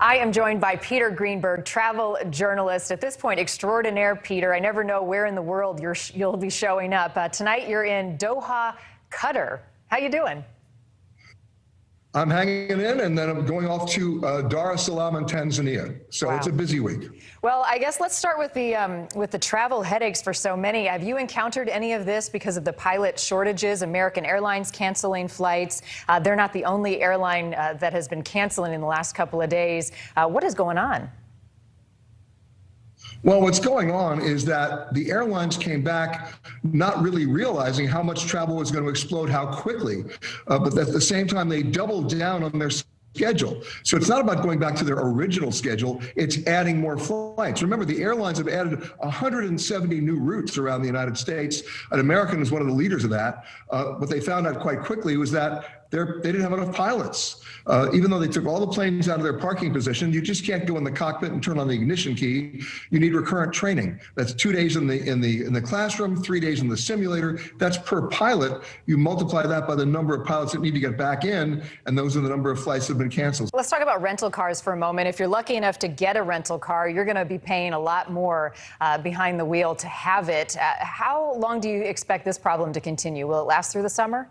I am joined by Peter Greenberg, travel journalist. At this point, extraordinaire, Peter. I never know where in the world you'll be showing up. Tonight, you're in Doha, Qatar. How you doing? I'm hanging in, and then I'm going off to Dar es Salaam in Tanzania. So Wow. It's a busy week. Well, I guess let's start with the travel headaches for so many. Have you encountered any of this because of the pilot shortages? American Airlines canceling flights. They're not the only airline that has been canceling in the last couple of days. What is going on? Well, what's going on is that the airlines came back not really realizing how much travel was going to explode, how quickly, but at the same time, they doubled down on their schedule. So it's not about going back to their original schedule, it's adding more flights. Remember, the airlines have added 170 new routes around the United States, and American is one of the leaders of that. What they found out quite quickly was that they didn't have enough pilots. Even though they took all the planes out of their parking position, you just can't go in the cockpit and turn on the ignition key. You need recurrent training. That's 2 days in the classroom, 3 days in the simulator. That's per pilot. You multiply that by the number of pilots that need to get back in, and those are the number of flights that have been canceled. Let's talk about rental cars for a moment. If you're lucky enough to get a rental car, you're going to be paying a lot more behind the wheel to have it. How long do you expect this problem to continue? Will it last through the summer?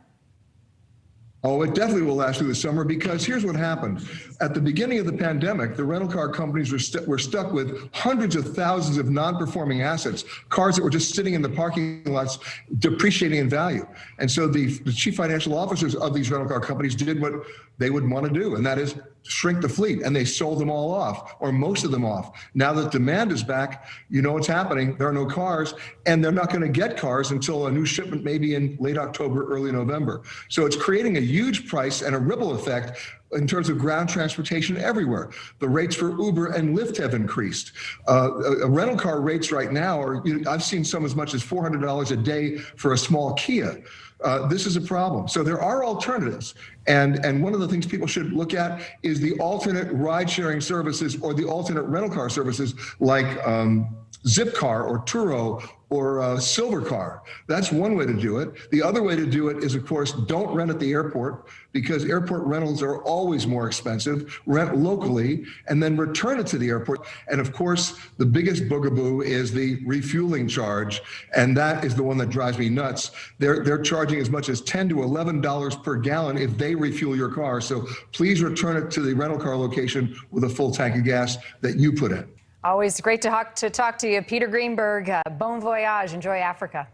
Oh, it definitely will last through the summer, because here's what happened. At the beginning of the pandemic, the rental car companies were stuck with hundreds of thousands of non-performing assets, cars that were just sitting in the parking lots, depreciating in value. And so the chief financial officers of these rental car companies did what they would want to do, and that is shrink the fleet, and they sold them all off, or most of them off. Now that demand is back, you know what's happening. There are no cars, and they're not going to get cars until a new shipment maybe in late October, early November. So it's creating a huge price and a ripple effect in terms of ground transportation everywhere. The rates for Uber and Lyft have increased. Rental car rates right now are, I've seen some as much as $400 a day for a small Kia. This is a problem. So there are alternatives. And one of the things people should look at is the alternate ride-sharing services or the alternate rental car services like Zipcar or Turo or Silver Car. That's one way to do it. The other way to do it is, of course, don't rent at the airport, because airport rentals are always more expensive. Rent locally and then return it to the airport. And of course, the biggest boogaboo is the refueling charge, and that is the one that drives me nuts. They're charging as much as $10 to $11 per gallon if they refuel your car. So please return it to the rental car location with a full tank of gas that you put in. Always great to talk to you. Peter Greenberg, bon voyage. Enjoy Africa.